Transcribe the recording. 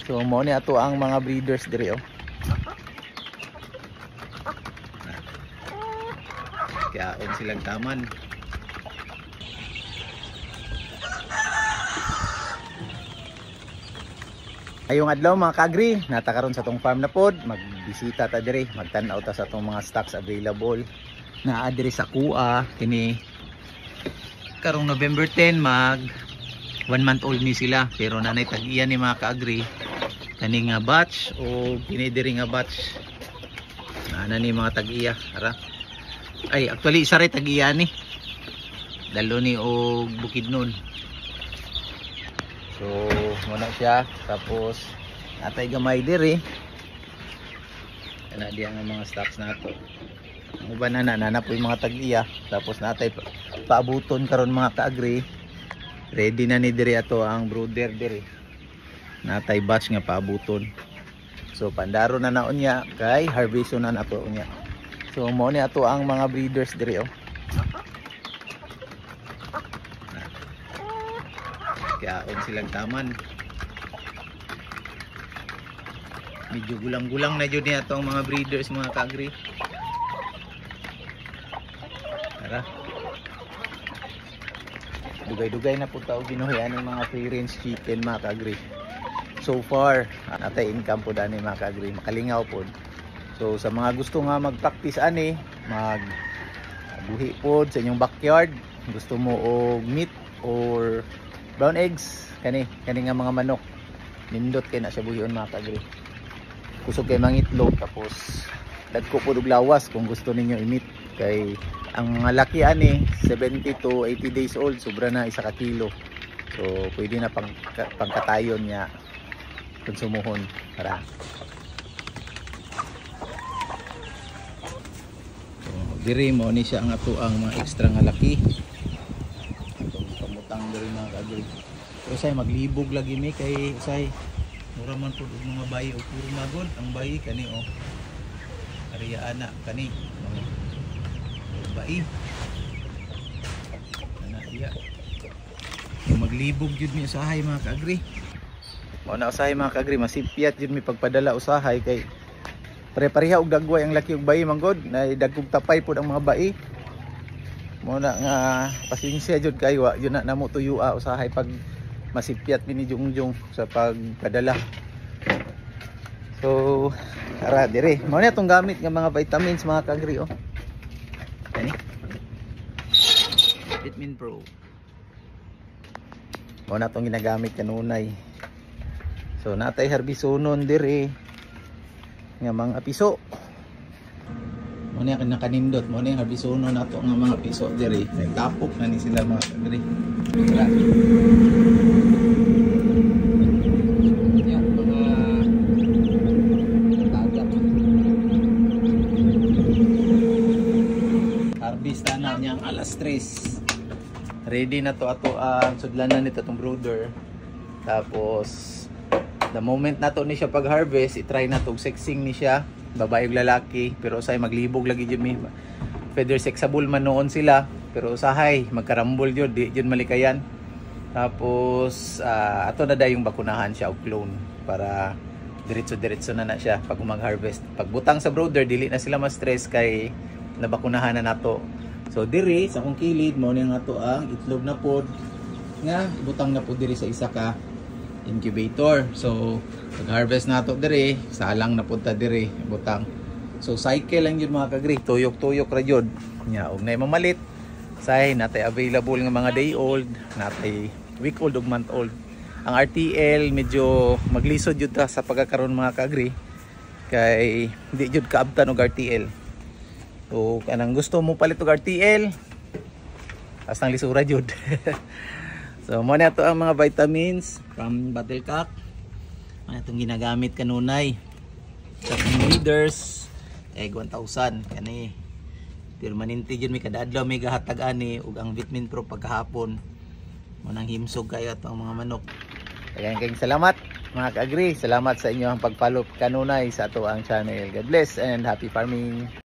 So mo ni ato ang mga breeders diri oh. Kaya silang taman. Ayong adlaw mga kaagri, nata karon sa tong farm na pod, magbisita ta diri, magtan-aw ta sa tong mga stocks available. Naa diri sa kuha kini karong November 10 mag 1 month old ni sila, pero nanay tag-iya ni mga kaagri kani nga batch o kini diri nga batch. Ana ni mga tag-iya, ara. Ay actually isa ray tag-iya ni. Dalo ni og Bukidnon. So muna siya, tapos natay gamay diri kana diyan ang mga stocks nato. Ang uban na po yung mga tag-iya, tapos natay paabuton karon mga kaagri. Ready na ni diri ato ang brooder diri, natay batch nga paabuton. So pandaro na naon niya kay harveston na nato niya. So mo ni ato ang mga breeders diri oh. Kaya silang taman. Medyo gulang-gulang na jud niya atong mga breeders mga kaagri. Tara. Dugay-dugay na po tao ginuhian ng mga free range chicken mga kaagri. So far, natay income po dani mga kaagri, makalingaw po. So sa mga gusto nga mag-practice ani, buhi po sa inyong backyard, gusto mo og meat or brown eggs, kani nga mga manok, nindot kay na siya buhion mga kaagri. Kusog kay mangitlog, tapos dagko po og lawas kung gusto ninyo i-meat. Kay ang mga laki ani 70 to 80 days old, sobra na 1 kilo. So pwede na pangkatayon niya konsumuhon. Tara. So diri mo ni siya ang ato ang mga extra nga laki. Kamutang diri mga kaagri. Pero say maglibog lagi mi kay say mura man pud og mga bayi o puro magol ang bayi kani oh. Ariya ana kani. Bayi. Ana iya. Maglibog jud mi usahay mga kaagri. Mao na usahay mga kaagri, masipyat jud mi pagpadala usahay kay pare-pareha og dagway ang laki og bayi manggod, na dagkog tapay pud ang mga bayi. Mao na nga pasensya jud kay wa jud na namo tuyua usahay pag masipyat mi ni Jungjung sa pagpadala. So ara dire, mao na tong gamit nga mga vitamins mga kaagri oh. Ani? Vitamin Pro. Mao na tong ginagamit kanunay. So natay harbisonon dire nga mga piso. Mao na kan nakanindot, mao na harbisonon nato nga mga piso dire. Nagtapok na ni sila mga kaagri. Harvesta na niyang alas 3. Ready na to ato ang sudlanan nito tong brooder. Tapos the moment nato ni siya pag harvest, i-try na to sexing ni siya, babae ug lalaki, pero usay maglibog lagi jud mi. Feather sexable man noon sila, pero usahay magkarambol jud, di jud malikayan. Tapos ato na dayong bakunahan siya og clone para diretso-diretso na siya pag mag-harvest. Pag butang sa brooder, dili na sila ma-stress kay nabakunahan na nato. So diri sa akong kilid mao ni nga to ang itlog na pod nga butang na pod diri sa isa ka incubator. So pag-harvest nato diri, salang na pod ta diri butang. So cycle lang jud mga kaagri, tuyok-tuyok ra jud. Nya og nay mamalit, say natay available nga mga day old, natay week old ug month old. Ang RTL medyo maglisod jud ta sa pagkakaroon mga kaagri kay di jud kaabtan og RTL. So kanang gusto mo palit og RTL, astang lisura jud. So mo na to ang mga vitamins from Battlecock. Ano itong ginagamit kanunay sa breeders egg 1000 kani permanente jud mi kada adlaw may gahatag ani ug ang Vitamin Pro pagkahapon mo nang himsog kayo atong mga manok. Kayong salamat mga kaagri, salamat sa inyo ang pag-follow kanunay sa ato ang channel. God bless and happy farming.